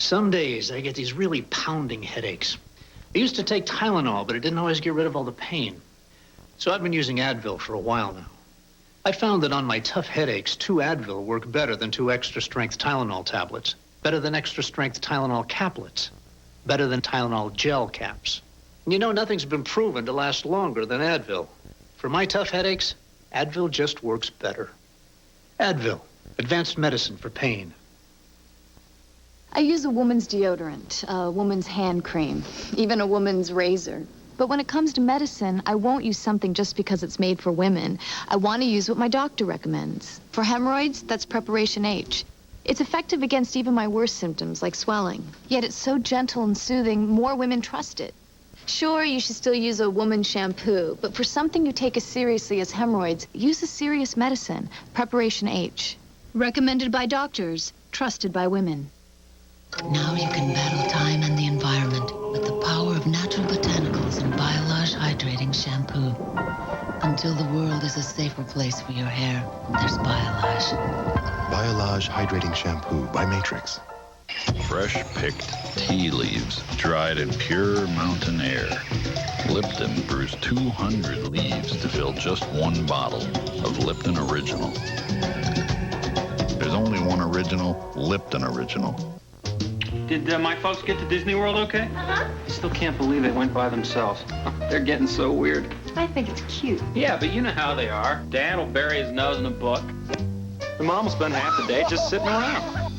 Some days I get these really pounding headaches. I used to take Tylenol, but it didn't always get rid of all the pain. So I've been using Advil for a while now. I found that on my tough headaches, 2 Advil work better than 2 extra-strength Tylenol tablets, better than extra-strength Tylenol caplets, better than Tylenol gel caps. And you know, nothing's been proven to last longer than Advil. For my tough headaches, Advil just works better. Advil, advanced medicine for pain. I use a woman's deodorant, a woman's hand cream, even a woman's razor. But when it comes to medicine, I won't use something just because it's made for women. I want to use what my doctor recommends. For hemorrhoids, that's Preparation H. It's effective against even my worst symptoms, like swelling. Yet it's so gentle and soothing, more women trust it. Sure, you should still use a woman's shampoo, but for something you take as seriously as hemorrhoids, use a serious medicine, Preparation H. Recommended by doctors, trusted by women. Now you can battle time and the environment with the power of natural botanicals and Biolage Hydrating Shampoo. Until the world is a safer place for your hair, there's Biolage. Biolage Hydrating Shampoo by Matrix. Fresh picked tea leaves, dried in pure mountain air. Lipton brews 200 leaves to fill just 1 bottle of Lipton Original. There's only one original, Lipton Original. Did my folks get to Disney World okay? Uh-huh. I still can't believe they went by themselves. They're getting so weird. I think it's cute. Yeah, but you know how they are. Dad will bury his nose in a book. The mom will spend half the day just sitting around.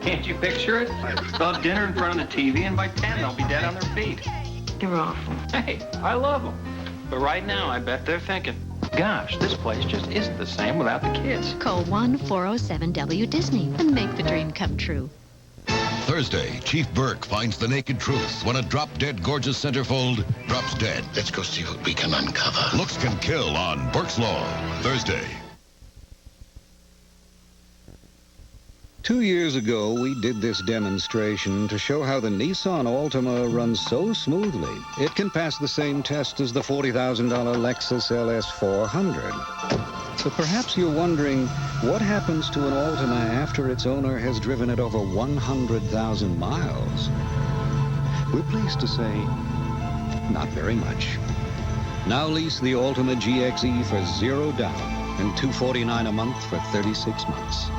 Can't you picture it? They'll have dinner in front of the TV, and by 10, they'll be dead on their feet. You're awful. Hey, I love them. But right now, I bet they're thinking, gosh, this place just isn't the same without the kids. Call 1-407-WDisney and make the dream come true. Thursday, Chief Burke finds the naked truth when a drop-dead gorgeous centerfold drops dead. Let's go see what we can uncover. Looks can kill on Burke's Law, Thursday. 2 years ago, we did this demonstration to show how the Nissan Altima runs so smoothly, it can pass the same test as the $40,000 Lexus LS 400. But perhaps you're wondering, what happens to an Altima after its owner has driven it over 100,000 miles? We're pleased to say, not very much. Now lease the Altima GXE for $0 down and $249 a month for 36 months.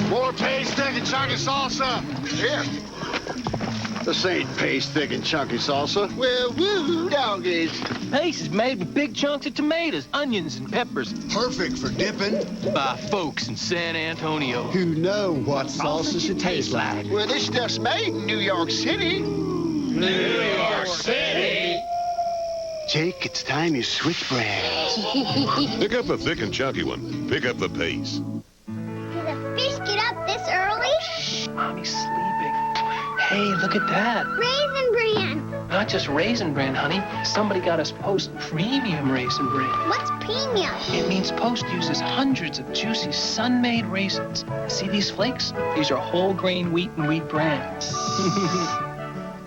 More paste, thick, and chunky salsa. Here. This ain't paste, thick, and chunky salsa. Well, woo, doggies. Paste is made with big chunks of tomatoes, onions, and peppers. Perfect for dipping. By folks in San Antonio. Who know what salsa should taste like. Well, this stuff's made in New York City. New York City? Jake, it's time you switch brands. Pick up the thick and chunky one. Pick up the paste. Did the fish get up this early? Shh, Mommy's sleeping. Hey, look at that. Raisin Bran. Not just Raisin Bran, honey. Somebody got us Post Premium Raisin Bran. What's premium? It means Post uses hundreds of juicy sun-made raisins. See these flakes? These are whole grain wheat and wheat bran.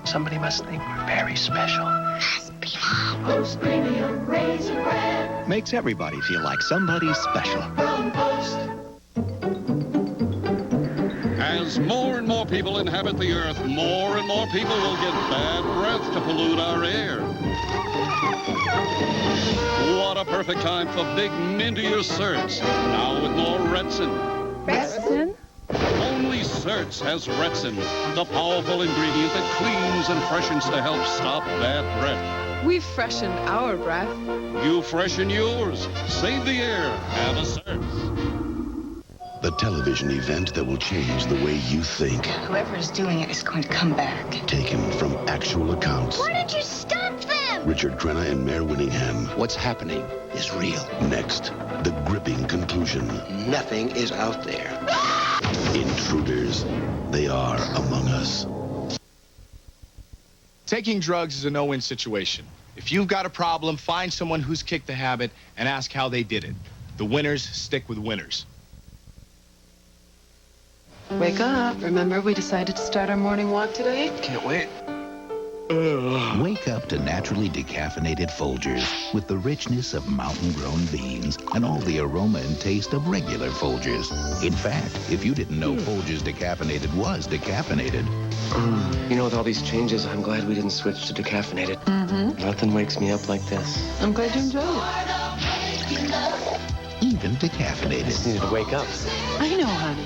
Somebody must think we're very special. Must be Mom. Post Premium Raisin Bran. Makes everybody feel like somebody special. From Post. As more and more people inhabit the earth, more and more people will get bad breath to pollute our air. What a perfect time for big mintier certs. Now with more Retsin. Retsin? Only Certs has Retsin, the powerful ingredient that cleans and freshens to help stop bad breath. We freshen our breath. You freshen yours. Save the air. Have a Certs. The television event that will change the way you think. Whoever is doing it is going to come back. Taken from actual accounts. Why don't you stop them? Richard Crenna and Mayor Winningham. What's happening is real. Next, the gripping conclusion. Nothing is out there. Intruders. They are among us. Taking drugs is a no-win situation. If you've got a problem, find someone who's kicked the habit and ask how they did it. The winners stick with winners. Wake up. Remember, we decided to start our morning walk today? Can't wait. Wake up to naturally decaffeinated Folgers with the richness of mountain-grown beans and all the aroma and taste of regular Folgers. In fact, if you didn't know Folgers decaffeinated was decaffeinated. You know, with all these changes, I'm glad we didn't switch to decaffeinated. Nothing wakes me up like this. I'm glad you enjoyed it. Even decaffeinated. I just needed to wake up. I know, honey.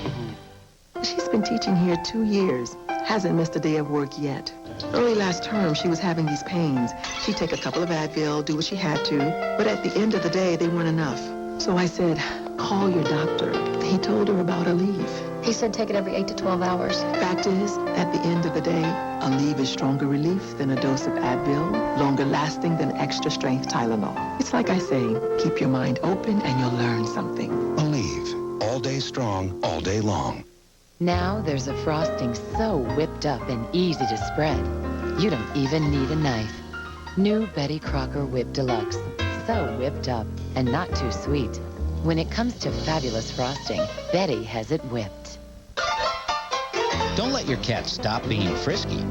She's been teaching here 2 years. Hasn't missed a day of work yet. Early last term, she was having these pains. She'd take a couple of Advil, do what she had to, but at the end of the day, they weren't enough. So I said, call your doctor. He told her about Aleve. He said take it every 8 to 12 hours. Fact is, at the end of the day, Aleve is stronger relief than a dose of Advil, longer lasting than extra strength Tylenol. It's like I say, keep your mind open and you'll learn something. Aleve, all day strong, all day long. Now there's a frosting so whipped up and easy to spread, you don't even need a knife. New Betty Crocker Whip Deluxe. So whipped up and not too sweet. When it comes to fabulous frosting, Betty has it whipped. Don't let your cat stop being frisky.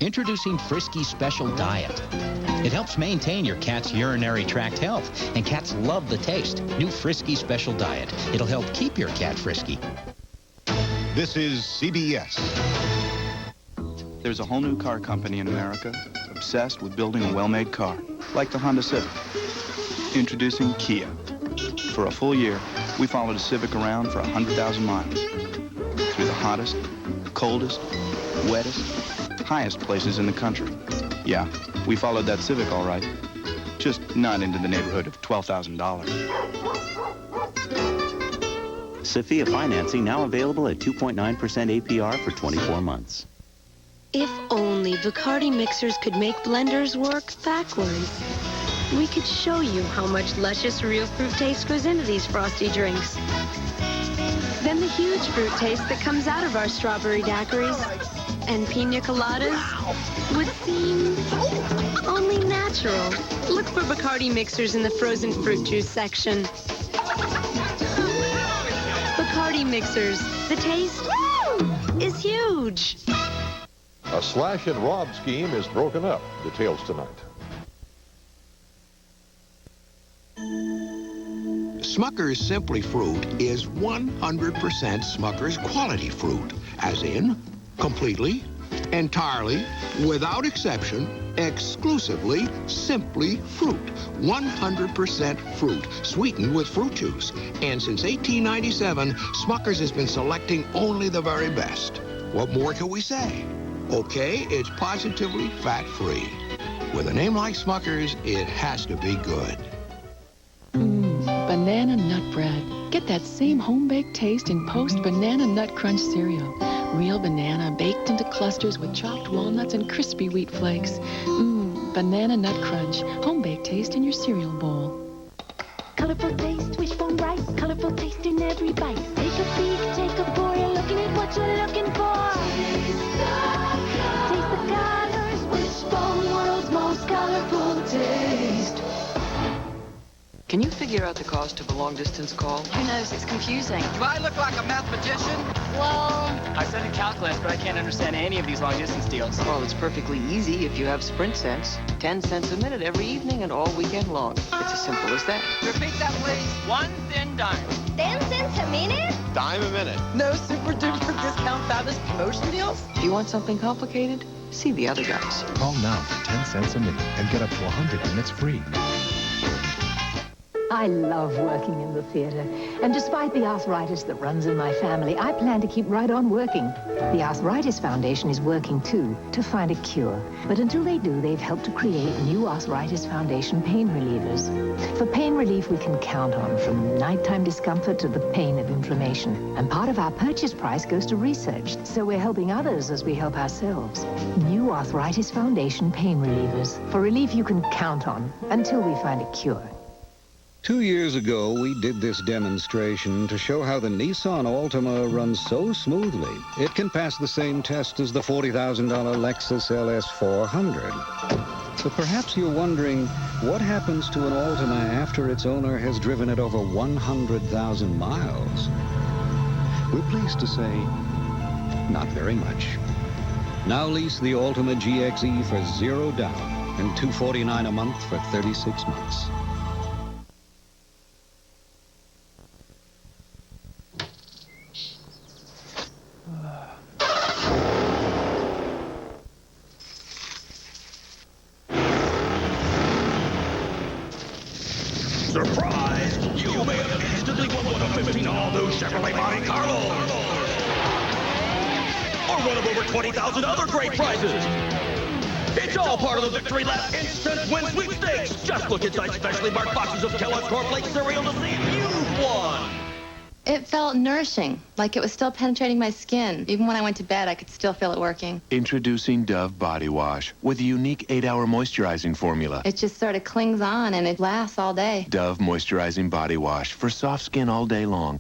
Introducing Frisky Special Diet. It helps maintain your cat's urinary tract health, and cats love the taste. New Frisky Special Diet. It'll help keep your cat frisky. This is CBS. There's a whole new car company in America obsessed with building a well-made car, like the Honda Civic. Introducing Kia. For a full year, we followed a Civic around for 100,000 miles. Through the hottest, coldest, wettest, highest places in the country. Yeah, we followed that Civic all right. Just not into the neighborhood of $12,000. Sophia financing now available at 2.9% APR for 24 months. If only Bacardi mixers could make blenders work backwards. We could show you how much luscious real fruit taste goes into these frosty drinks. Then the huge fruit taste that comes out of our strawberry daiquiris and pina coladas would seem only natural. Look for Bacardi mixers in the frozen fruit juice section. Bacardi mixers. The taste is huge. A slash and rob scheme is broken up. Details tonight. Smucker's Simply Fruit is 100% Smucker's quality fruit, as in completely, entirely, without exception, exclusively Simply Fruit. 100% fruit, sweetened with fruit juice. And since 1897, Smucker's has been selecting only the very best. What more can we say? Okay, it's positively fat-free. With a name like Smucker's, it has to be good. Banana nut bread. Get that same home-baked taste in Post Banana Nut Crunch cereal. Real banana baked into clusters with chopped walnuts and crispy wheat flakes. Banana Nut Crunch. Home-baked taste in your cereal bowl. Colorful taste, wishbone rice. Colorful taste in every bite. Take a peek, take a pour. You're looking at what you're looking for. Taste the colors. Wishbone, world's most colorful taste. Can you figure out the cost of a long-distance call? Who knows? It's confusing. Do I look like a mathematician? Well, I studied calculus, but I can't understand any of these long-distance deals. Well, it's perfectly easy if you have Sprint Cents. 10 cents a minute every evening and all weekend long. It's as simple as that. Repeat that, please. 1 thin dime. 10 cents a minute? Dime a minute. No super-duper discount fabulous promotion deals? If you want something complicated, see the other guys. Call now for 10 cents a minute and get up to 100 minutes free. I love working in the theater, and despite the arthritis that runs in my family, I plan to keep right on working. The Arthritis Foundation is working too, to find a cure. But until they do, they've helped to create new Arthritis Foundation pain relievers. For pain relief we can count on, from nighttime discomfort to the pain of inflammation. And part of our purchase price goes to research, so we're helping others as we help ourselves. New Arthritis Foundation pain relievers, for relief you can count on, until we find a cure. 2 years ago, we did this demonstration to show how the Nissan Altima runs so smoothly, it can pass the same test as the $40,000 Lexus LS 400. But perhaps you're wondering, what happens to an Altima after its owner has driven it over 100,000 miles? We're pleased to say, not very much. Now lease the Altima GXE for $0 and $249 a month for 36 months. Surprise! You may have instantly won one of 15 all-new Chevrolet Monte Carlo! Or one of over 20,000 other great prizes! It's all part of the Victory Lap Instant Win Sweepstakes! Just look inside specially marked boxes of Kellogg's Cornflakes cereal to see if you've won! It felt nourishing, like it was still penetrating my skin. Even when I went to bed, I could still feel it working. Introducing Dove Body Wash with a unique 8-hour moisturizing formula. It just sort of clings on and it lasts all day. Dove Moisturizing Body Wash for soft skin all day long.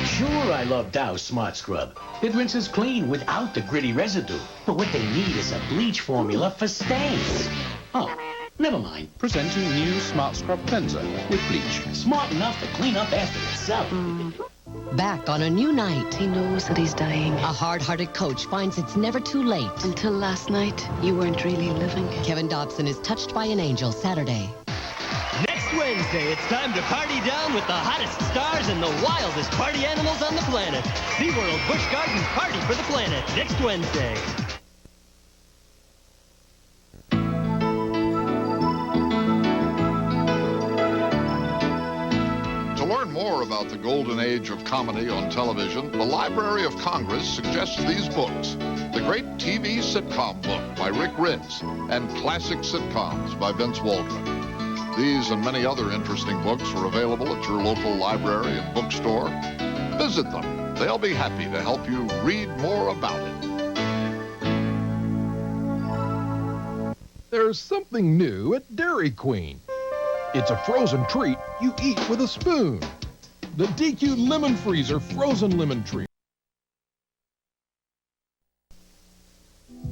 Sure, I love Dow's Smart Scrub. It rinses clean without the gritty residue. But what they need is a bleach formula for stains. Oh, never mind. Presenting new Smart Scrub Cleanser with bleach. Smart enough to clean up after itself. Back on a new night. He knows that he's dying. A hard-hearted coach finds it's never too late. Until last night, you weren't really living. Kevin Dobson is touched by an angel Saturday. Next Wednesday, it's time to party down with the hottest stars and the wildest party animals on the planet. SeaWorld Busch Gardens Party for the Planet, next Wednesday. To learn more about the golden age of comedy on television, the Library of Congress suggests these books. The Great TV Sitcom Book by Rick Ritz and Classic Sitcoms by Vince Waldron. These and many other interesting books are available at your local library and bookstore. Visit them. They'll be happy to help you read more about it. There's something new at Dairy Queen. It's a frozen treat you eat with a spoon. The DQ Lemon Freezer Frozen Lemon Treat.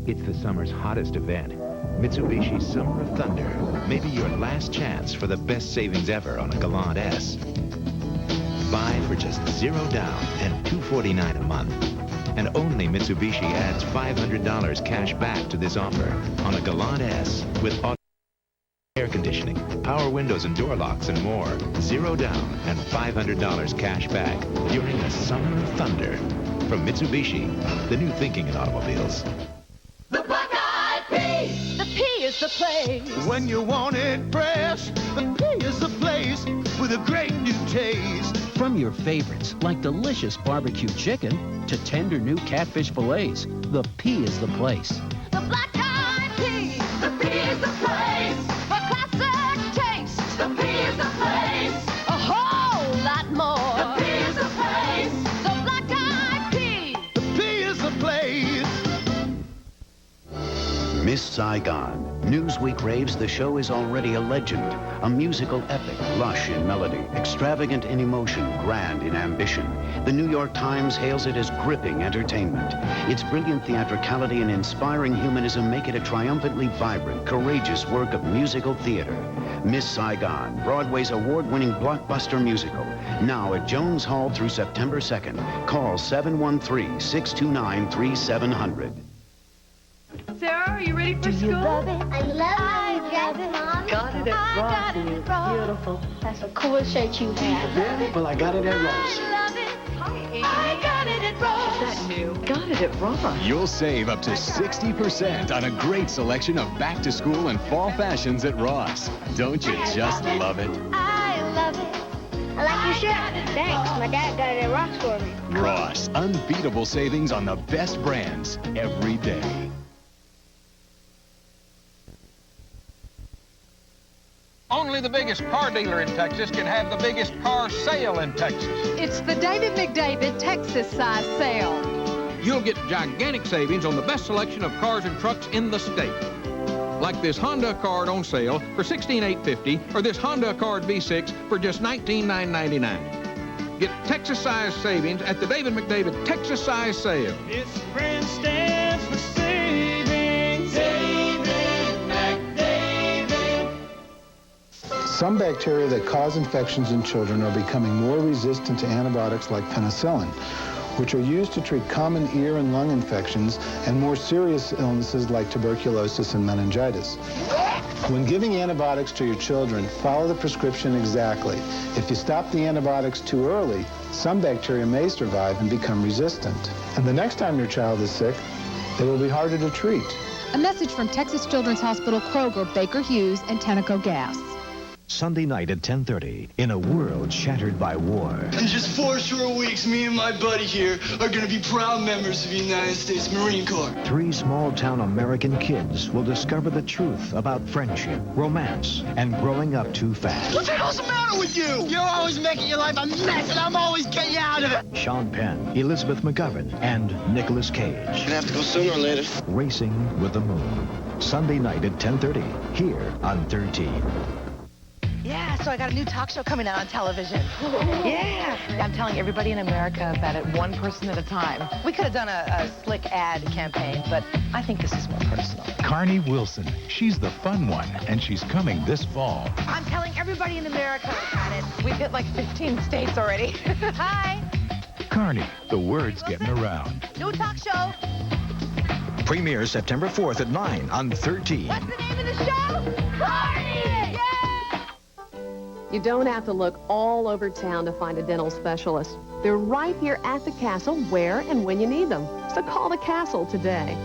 It's the summer's hottest event. Mitsubishi Summer of Thunder may be your last chance for the best savings ever on a Galant S. Buy for just $0 down and $249 a month. And only Mitsubishi adds $500 cash back to this offer on a Galant S with auto air conditioning, power windows and door locks, and more. $0 down and $500 cash back during the Summer of Thunder. From Mitsubishi, the new thinking in automobiles. The black-eyed pea. The pea is the place. When you want it fresh, the pea is the place with a great new taste. From your favorites, like delicious barbecue chicken to tender new catfish fillets, the pea is the place. The black-eyed pea. The pea is the place for classic taste. The pea is the place. A whole lot more. The pea is the place. The black-eyed pea. The pea is the place. Miss Saigon. Newsweek raves the show is already a legend. A musical epic, lush in melody, extravagant in emotion, grand in ambition. The New York Times hails it as gripping entertainment. Its brilliant theatricality and inspiring humanism make it a triumphantly vibrant, courageous work of musical theater. Miss Saigon, Broadway's award-winning blockbuster musical. Now at Jones Hall through September 2nd. Call 713-629-3700. Sarah, are you ready for school? Love it? I love it, Mom. Got it at Ross. It's beautiful. That's the coolest shirt you have. Really? Well, I got it at Ross. I got it at Ross. Is that new? Got it at Ross. You'll save up to 60% on a great selection of back-to-school and fall fashions at Ross. Don't you just love it? I love it. I like your shirt. Thanks. My dad got it at Ross for me. Ross, unbeatable savings on the best brands every day. Only the biggest car dealer in Texas can have the biggest car sale in Texas. It's the David McDavid Texas size sale. You'll get gigantic savings on the best selection of cars and trucks in the state. Like this Honda Accord on sale for $16,850 or this Honda Accord V6 for just $19,999. Get Texas size savings at the David McDavid Texas size sale. This brand stands for savings. David McDavid. Some bacteria that cause infections in children are becoming more resistant to antibiotics like penicillin. which are used to treat common ear and lung infections and more serious illnesses like tuberculosis and meningitis. When giving antibiotics to your children, follow the prescription exactly. If you stop the antibiotics too early, some bacteria may survive and become resistant. And the next time your child is sick, they will be harder to treat. A message from Texas Children's Hospital, Kroger, Baker Hughes, and Tenneco Gas. Sunday night at 10:30, in a world shattered by war. In just 4 short weeks, me and my buddy here are going to be proud members of the United States Marine Corps. 3 small-town American kids will discover the truth about friendship, romance, and growing up too fast. What the hell's the matter with you? You're always making your life a mess, and I'm always getting you out of it. Sean Penn, Elizabeth McGovern, and Nicolas Cage. Gonna have to go sooner or later. Racing with the Moon. Sunday night at 10:30, here on 13. Yeah, so I got a new talk show coming out on television. Yeah. I'm telling everybody in America about it, one person at a time. We could have done a slick ad campaign, but I think this is more personal. Carney Wilson. She's the fun one, and she's coming this fall. I'm telling everybody in America about it. We've hit like 15 states already. Hi. Carney, the word's getting around. New talk show. Premieres September 4th at 9 on 13. What's the name of the show? Carney! Yeah! You don't have to look all over town to find a dental specialist. They're right here at the castle where and when you need them. So call the castle today.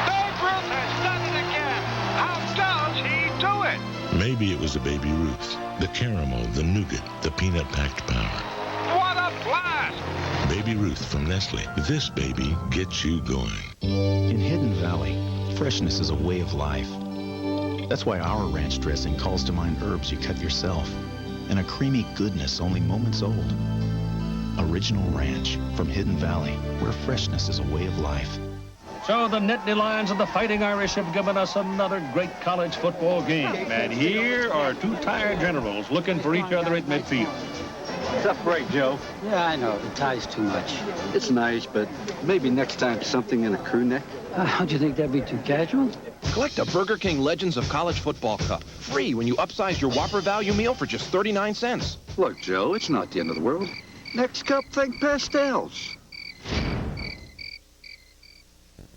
Babe Ruth has done it again. How does he do it? Maybe it was a Baby Ruth. The caramel, the nougat, the peanut-packed power. What a blast! Baby Ruth from Nestle. This baby gets you going. In Hidden Valley, freshness is a way of life. That's why our ranch dressing calls to mind herbs you cut yourself and a creamy goodness only moments old. Original Ranch from Hidden Valley, where freshness is a way of life. So the Nittany Lions of the Fighting Irish have given us another great college football game. And here are 2 tired generals looking for each other at midfield. Tough break, Joe. Yeah, I know. The tie's too much. It's nice, but maybe next time something in a crew neck. How'd you think that'd be too casual? Collect a Burger King Legends of College Football Cup. Free when you upsize your Whopper value meal for just 39 cents. Look, Joe, it's not the end of the world. Next cup, think pastels.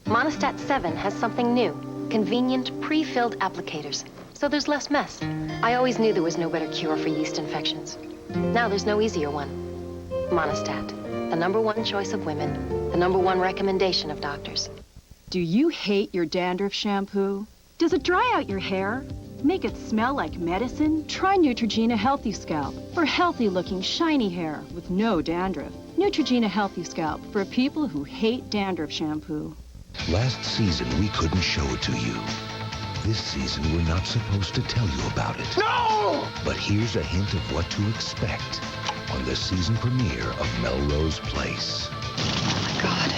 Monostat 7 has something new. Convenient, pre-filled applicators. So there's less mess. I always knew there was no better cure for yeast infections. Now there's no easier one. Monostat, the #1 choice of women, the #1 recommendation of doctors. Do you hate your dandruff shampoo? Does it dry out your hair? Make it smell like medicine? Try Neutrogena Healthy Scalp for healthy-looking, shiny hair with no dandruff. Neutrogena Healthy Scalp for people who hate dandruff shampoo. Last season, we couldn't show it to you. This season, we're not supposed to tell you about it. No! But here's a hint of what to expect on the season premiere of Melrose Place. Oh, my God.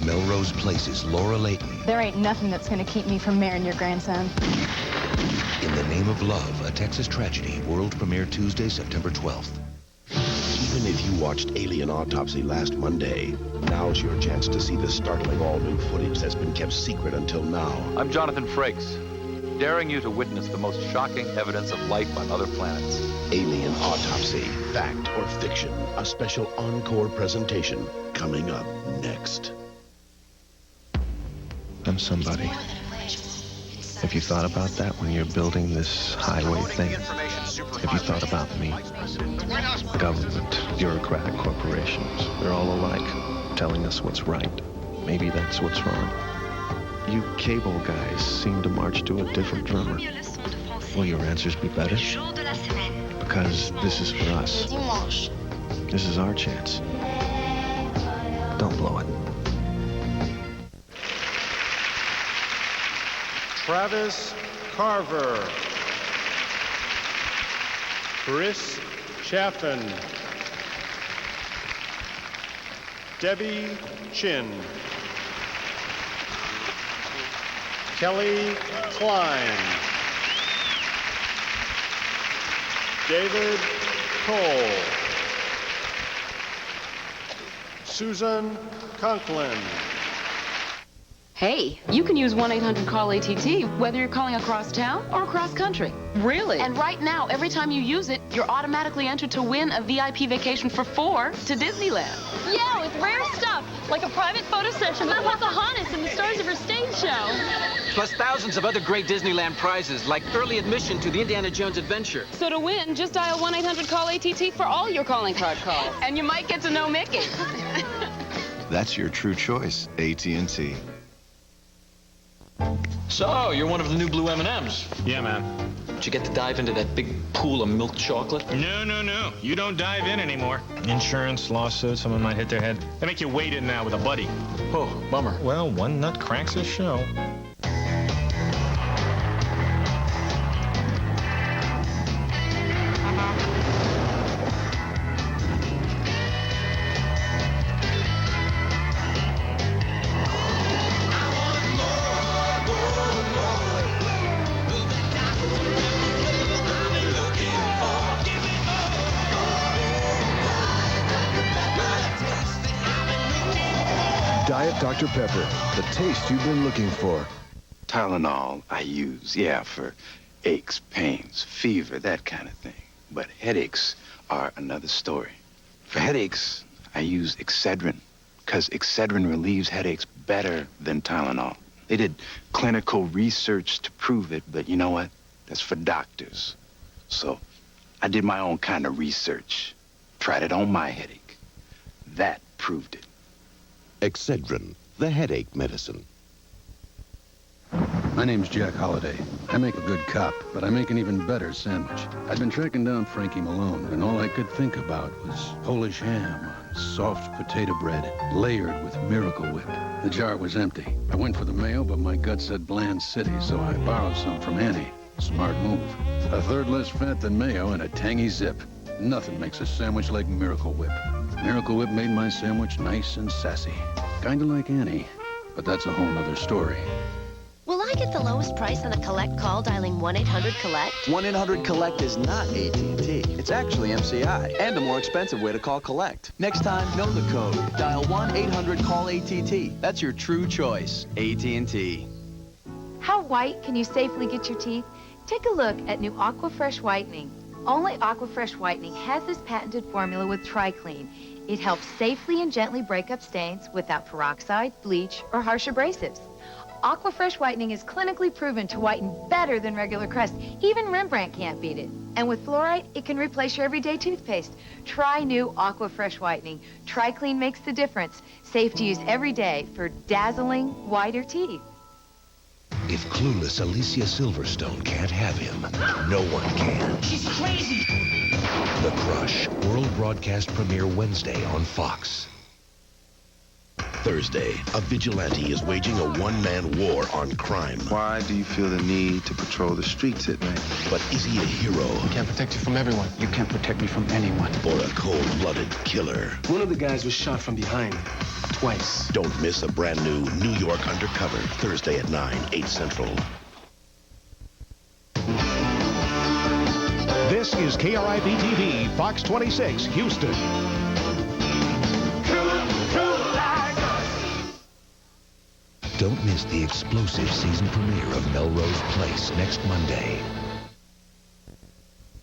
Melrose Place's Laura Layton. There ain't nothing that's going to keep me from marrying your grandson. In the Name of Love, a Texas tragedy. World premiere Tuesday, September 12th. Even if you watched Alien Autopsy last Monday, now's your chance to see the startling all-new footage that's been kept secret until now. I'm Jonathan Frakes, daring you to witness the most shocking evidence of life on other planets. Alien Autopsy, fact or fiction, a special encore presentation coming up next. I'm somebody. Have you thought about that when you're building this highway thing? Have you thought about me? Government, bureaucratic corporations, they're all alike, telling us what's right. Maybe that's what's wrong. You cable guys seem to march to a different drummer. Will your answers be better? Because this is for us. This is our chance. Don't blow it. Travis Carver, Chris Chaffin, Debbie Chin, Kelly Klein, David Cole, Susan Conklin, Hey, you can use 1-800-CALL-ATT whether you're calling across town or across country. Really? And right now, every time you use it, you're automatically entered to win a VIP vacation for 4 to Disneyland. Yeah, with rare stuff, like a private photo session with Pocahontas and the stars of her stage show. Plus thousands of other great Disneyland prizes, like early admission to the Indiana Jones adventure. So to win, just dial 1-800-CALL-ATT for all your calling card calls. And you might get to know Mickey. That's your true choice, AT&T. So, you're one of the new blue M&Ms. Yeah, man. Did you get to dive into that big pool of milk chocolate? No. You don't dive in anymore. Insurance, lawsuits, someone might hit their head. They make you wade in now with a buddy. Oh, bummer. Well, one nut cracks a show. Diet Dr. Pepper, the taste you've been looking for. Tylenol I use, yeah, for aches, pains, fever, that kind of thing. But headaches are another story. For headaches, I use Excedrin, because Excedrin relieves headaches better than Tylenol. They did clinical research to prove it, but you know what? That's for doctors. So I did my own kind of research, tried it on my headache. That proved it. Excedrin, the headache medicine. My name's Jack Holliday. I make a good cop, but I make an even better sandwich. I'd been tracking down Frankie Malone, and all I could think about was Polish ham on soft potato bread, layered with Miracle Whip. The jar was empty. I went for the mayo, but my gut said Bland City, so I borrowed some from Annie. Smart move. A third less fat than mayo and a tangy zip. Nothing makes a sandwich like Miracle Whip. Miracle Whip made my sandwich nice and sassy. Kinda like Annie, but that's a whole nother story. Will I get the lowest price on a collect call dialing 1-800-COLLECT? 1-800-COLLECT is not AT&T. It's actually MCI, and a more expensive way to call collect. Next time, know the code. Dial 1-800-CALL-ATT. That's your true choice, AT&T. How white can you safely get your teeth? Take a look at new Aquafresh Whitening. Only Aquafresh Whitening has this patented formula with TriClean. It helps safely and gently break up stains without peroxide, bleach, or harsh abrasives. Aquafresh Whitening is clinically proven to whiten better than regular Crest. Even Rembrandt can't beat it. And with fluoride, it can replace your everyday toothpaste. Try new Aquafresh Whitening. TriClean makes the difference. Safe to use every day for dazzling, whiter teeth. If clueless Alicia Silverstone can't have him, no one can. She's crazy. The Crush, world broadcast premiere Wednesday on Fox. Thursday, a vigilante is waging a one-man war on crime. Why do you feel the need to patrol the streets at night? But is he a hero? I can't protect you from everyone. You can't protect me from anyone. Or a cold-blooded killer? One of the guys was shot from behind. Twice. Don't miss a brand new New York Undercover, Thursday at 9, 8 Central. This is KRIV-TV, Fox 26, Houston. Don't miss the explosive season premiere of Melrose Place next Monday.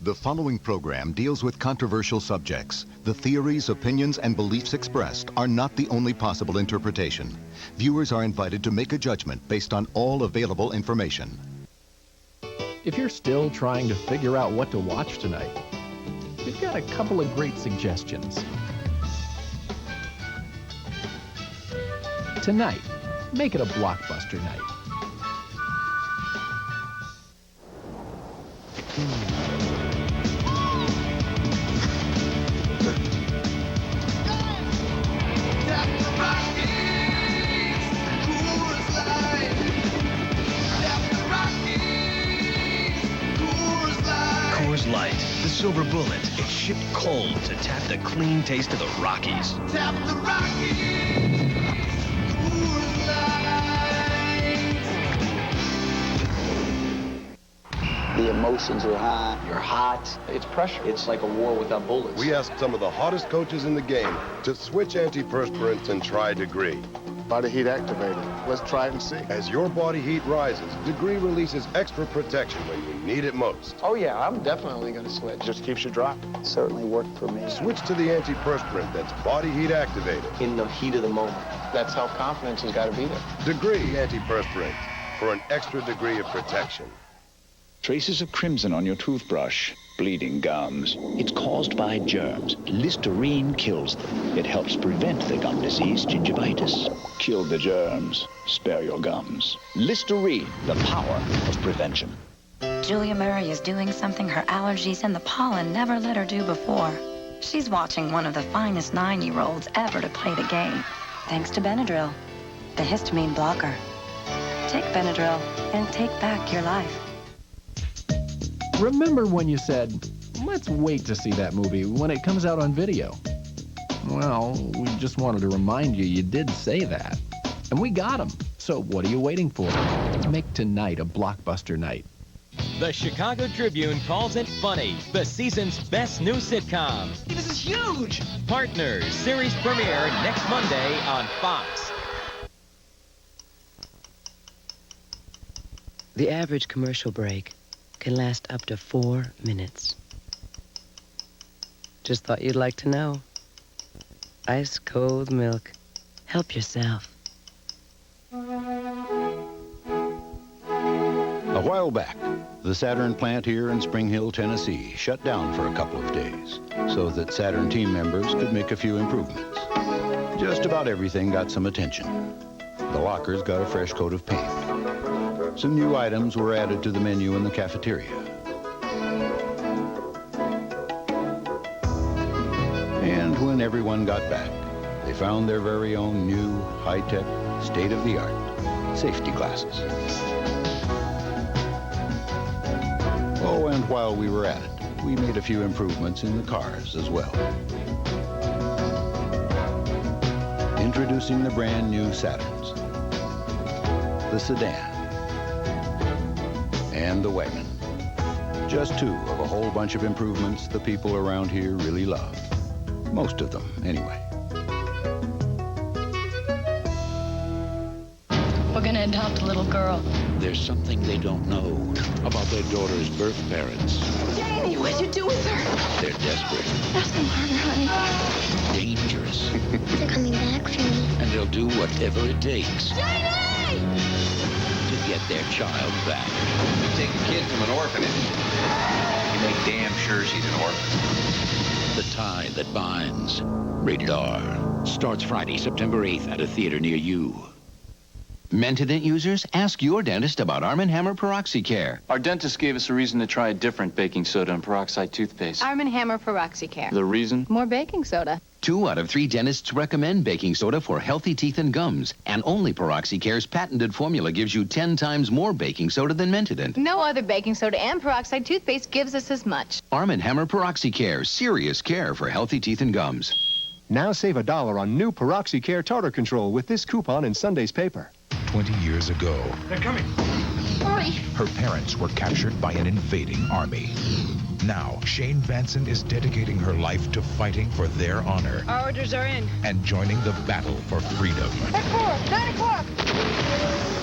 The following program deals with controversial subjects. The theories, opinions, and beliefs expressed are not the only possible interpretation. Viewers are invited to make a judgment based on all available information. If you're still trying to figure out what to watch tonight, we've got a couple of great suggestions. Tonight, make it a blockbuster night. Coors Light, the silver bullet. It's shipped cold to tap the clean taste of the Rockies. Tap the Rockies. Coors Light. The emotions are high. You're hot. It's pressure. It's like a war without bullets. We asked some of the hottest coaches in the game to switch antiperspirants and try degree. Body heat activated. Let's try it and see. As your body heat rises, Degree releases extra protection when you need it most. Oh, yeah, I'm definitely going to switch. Just keeps you dry. Certainly worked for me. Switch to the antiperspirant that's body heat activated. In the heat of the moment. That self-confidence has got to be there. Degree antiperspirant for an extra degree of protection. Traces of crimson on your toothbrush. Bleeding gums. It's caused by germs. Listerine kills them. It helps prevent the gum disease, gingivitis. Kill the germs. Spare your gums. Listerine, the power of prevention. Julia Murray is doing something her allergies and the pollen never let her do before. She's watching one of the finest 9-year-olds ever to play the game. Thanks to Benadryl, the histamine blocker. Take Benadryl and take back your life. Remember when you said, let's wait to see that movie when it comes out on video? Well, we just wanted to remind you you did say that. And we got them. So what are you waiting for? Make tonight a blockbuster night. The Chicago Tribune calls it funny, the season's best new sitcom. This is huge! Partners, series premiere next Monday on Fox. The average commercial break can last up to 4 minutes. Just thought you'd like to know. Ice cold milk. Help yourself. A while back, the Saturn plant here in Spring Hill, Tennessee, shut down for a couple of days so that Saturn team members could make a few improvements. Just about everything got some attention. The lockers got a fresh coat of paint. Some new items were added to the menu in the cafeteria. And when everyone got back, they found their very own new, high-tech, state-of-the-art safety glasses. Oh, and while we were at it, we made a few improvements in the cars as well. Introducing the brand new Saturns, the sedan, and the wagon. Just 2 of a whole bunch of improvements the people around here really love. Most of them, anyway. We're gonna adopt a little girl. There's something they don't know about their daughter's birth parents. Janie, what'd you do with her? They're desperate, Ask him harder, honey. dangerous, They're coming back for me. and they'll do whatever it takes Janie! to get their child back. You take a kid from an orphanage, you make damn sure she's an orphan. The Tie That Binds. Rated R. Starts Friday, September 8th at a theater near you. Mentadent users, ask your dentist about Arm & Hammer Peroxycare. Our dentist gave us a reason to try a different baking soda and peroxide toothpaste. Arm & Hammer Peroxycare. The reason? More baking soda. 2 out of 3 dentists recommend baking soda for healthy teeth and gums. And only Peroxycare's patented formula gives you 10 times more baking soda than Mentadent. No other baking soda and peroxide toothpaste gives us as much. Arm & Hammer Peroxycare, serious care for healthy teeth and gums. Now save $1 on new Peroxycare tartar control with this coupon in Sunday's paper. 20 years ago, They're coming. Hurry! her parents were captured by an invading army. Now, Shane Vanson is dedicating her life to fighting for their honor Our orders are in. and joining the battle for freedom. At 9 o'clock!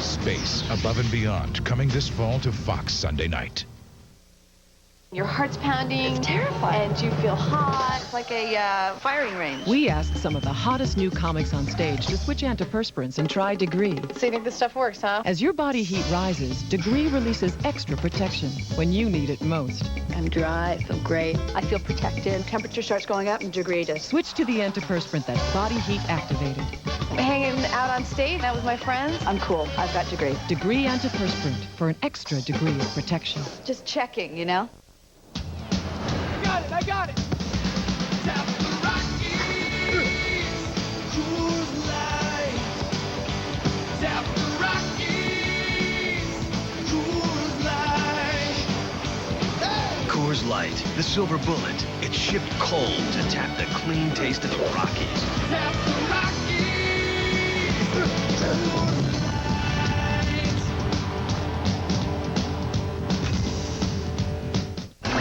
Space Above and Beyond, coming this fall to Fox Sunday night. Your heart's pounding. It's terrifying. And you feel hot, like a firing range. We asked some of the hottest new comics on stage to switch antiperspirants and try Degree. So you think this stuff works, huh? As your body heat rises, Degree releases extra protection when you need it most. I'm dry. I feel great. I feel protected. Temperature starts going up and Degree does. Switch to the antiperspirant that's body heat activated. Hanging out on stage, that was my friends. I'm cool. I've got Degree. Degree antiperspirant for an extra degree of protection. Just checking, you know? I got it! Tap the Rockies! Cruise Light! Tap the Rockies! Cruise Light! Coors Light, the silver bullet. It's shipped cold to tap the clean taste of the Rockies. Tap the Rockies!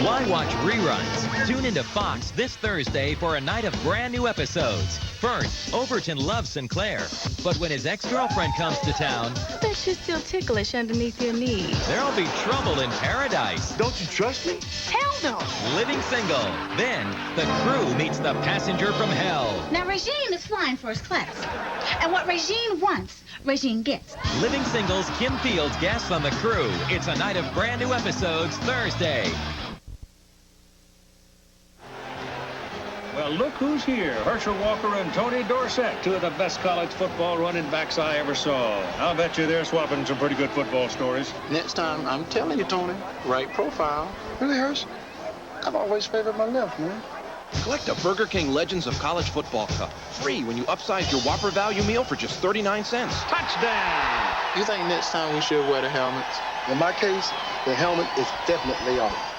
Why watch reruns? Tune into Fox this Thursday for a night of brand new episodes. First, Overton loves Sinclair, but when his ex-girlfriend comes to town, I bet she's still ticklish underneath your knee. there'll be trouble in paradise. Don't you trust me? Hell no. Living single. Then, the crew meets the passenger from hell. Now, Regine is flying first class. And what Regine wants, Regine gets. Living Single's Kim Fields guests on the crew. It's a night of brand new episodes Thursday. Well, look who's here. Herschel Walker and Tony Dorsett, two of the best college football running backs I ever saw. I'll bet you they're swapping some pretty good football stories. Next time, I'm telling you, Tony, right profile. Really, Hirsch? I've always favored my left, man. Collect a Burger King Legends of College Football Cup. Free when you upsize your Whopper value meal for just 39 cents. Touchdown! You think next time we should wear the helmets? In my case, the helmet is definitely off.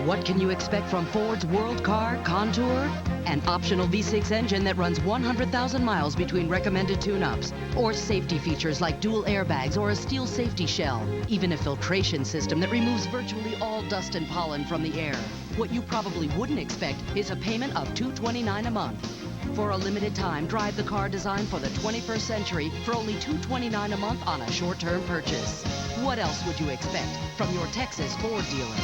What can you expect from Ford's World Car Contour? An optional V6 engine that runs 100,000 miles between recommended tune-ups. Or safety features like dual airbags or a steel safety shell. Even a filtration system that removes virtually all dust and pollen from the air. What you probably wouldn't expect is a payment of $229 a month. For a limited time, drive the car designed for the 21st century for only $229 a month on a short-term purchase. What else would you expect from your Texas Ford dealer?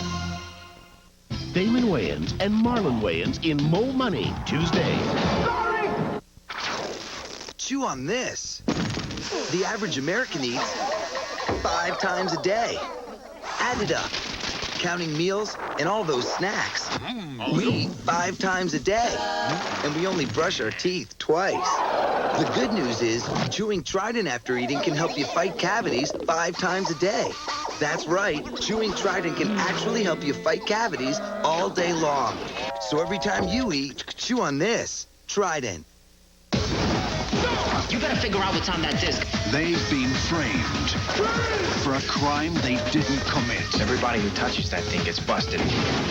Damon Wayans and Marlon Wayans in Mo Money, Tuesday. Chew on this. The average American eats 5 times a day. Add it up. Counting meals and all those snacks. We eat 5 times a day. And we only brush our teeth twice. The good news is, chewing Trident after eating can help you fight cavities 5 times a day. That's right, chewing Trident can actually help you fight cavities all day long. So every time you eat, chew on this. Trident. You gotta figure out what's on that disc. They've been framed for a crime they didn't commit. Everybody who touches that thing gets busted.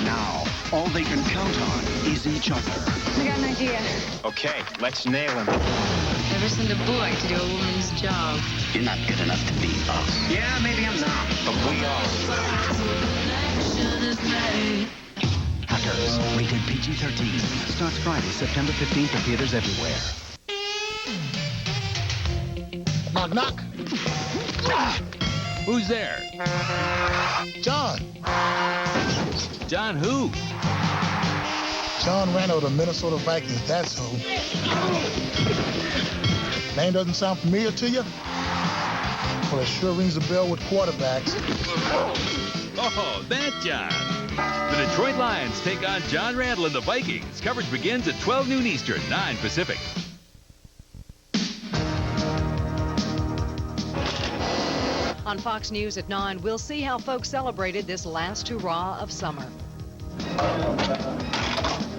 Now, all they can count on is each other. I got an idea. Okay, let's nail him. Never send a boy to do a woman's job. You're not good enough to be boss. Yeah, maybe I'm not, but we are. Hackers, rated PG-13. Starts Friday, September 15th at theaters everywhere. Knock, knock. Who's there? John. John who? John Randall of the Minnesota Vikings, that's who. Name doesn't sound familiar to you? Well, it sure rings a bell with quarterbacks. Oh, that John. The Detroit Lions take on John Randall and the Vikings. Coverage begins at 12 noon Eastern, 9 Pacific. On Fox News at 9, we'll see how folks celebrated this last hurrah of summer.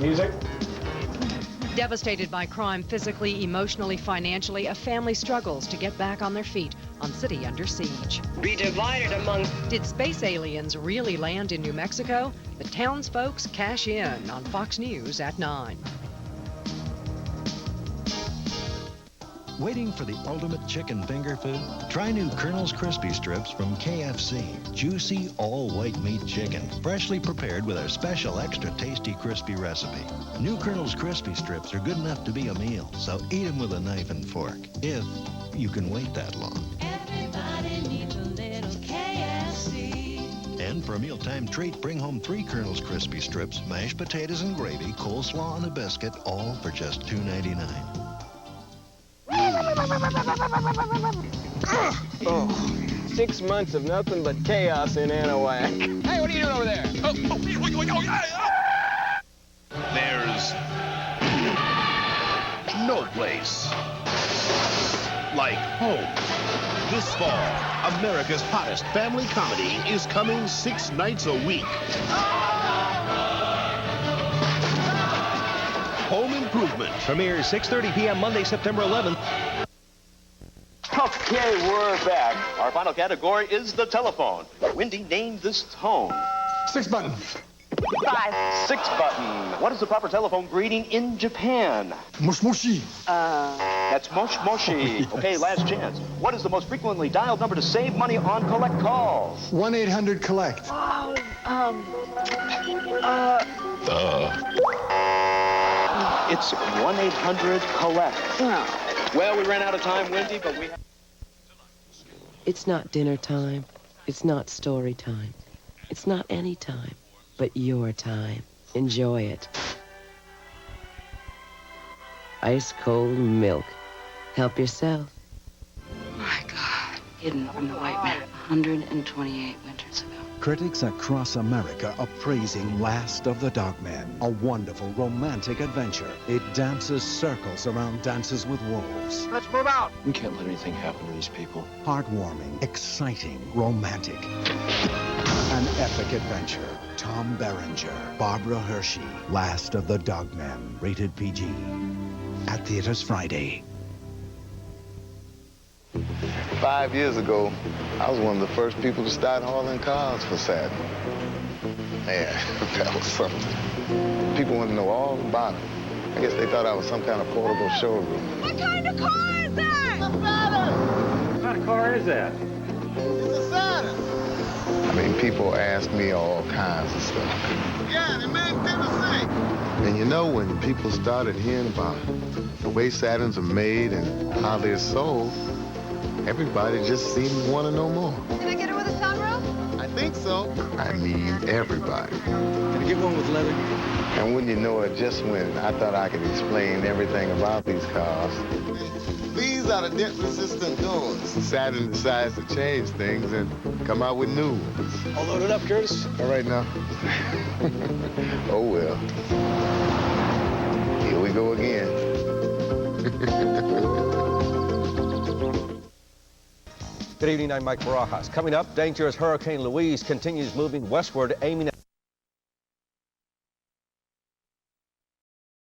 Music. Devastated by crime physically, emotionally, financially, a family struggles to get back on their feet on City Under Siege. Be divided among... Did space aliens really land in New Mexico? The townsfolk cash in on Fox News at 9. Waiting for the ultimate chicken finger food? Try new Colonel's Crispy Strips from KFC. Juicy, all-white meat chicken, freshly prepared with our special extra tasty crispy recipe. New Colonel's Crispy Strips are good enough to be a meal, so eat them with a knife and fork, if you can wait that long. Everybody needs a little KFC. And for a mealtime treat, bring home 3 Colonel's Crispy Strips, mashed potatoes and gravy, coleslaw and a biscuit, all for just $2.99. Oh, 6 months of nothing but chaos in Anahuac. Hey, what are you doing over there? There's no place like home. This fall, America's hottest family comedy is coming 6 nights a week. Home Improvement Premieres 6:30 p.m. Monday, September 11th. Okay, we're back. Our final category is the telephone. Wendy, name this tone. 6 button. 5. 6 button. What is the proper telephone greeting in Japan? Moshi moshi. That's mosh moshi. Yes. Okay, last chance. What is the most frequently dialed number to save money on collect calls? 1-800-COLLECT. Oh. It's 1-800-COLLECT. Well, we ran out of time, Wendy, but we... It's not dinner time. It's not story time. It's not any time, but your time. Enjoy it. Ice cold milk. Help yourself. My God. Hidden from the white man 128 winters ago. Critics across America are praising Last of the Dogmen, a wonderful romantic adventure. It dances circles around Dances with Wolves. Let's move out. We can't let anything happen to these people. Heartwarming, exciting, romantic. An epic adventure. Tom Berenger, Barbara Hershey, Last of the Dogmen, rated PG. At theaters Friday. 5 years ago, I was one of the first people to start hauling cars for Saturn. Man, that was something. People wanted to know all about it. I guess they thought I was some kind of portable showroom. What kind of car is that? It's a Saturn! What kind of car is that? It's a Saturn! I mean, people ask me all kinds of stuff. Yeah, they made Tennessee. And you know, when people started hearing about the way Saturns are made and how they're sold, everybody just seemed to want to know more. Can I get her with a sunroof? I think so. I mean, everybody. Can I get one with leather? And wouldn't you know it, just when I thought I could explain everything about these cars. These are the dent-resistant doors. Saturn decides to change things and come out with new ones. All loaded up, Curtis? All right now. Oh, well. Here we go again. Good evening, I'm Mike Barajas. Coming up, dangerous Hurricane Louise continues moving westward, aiming at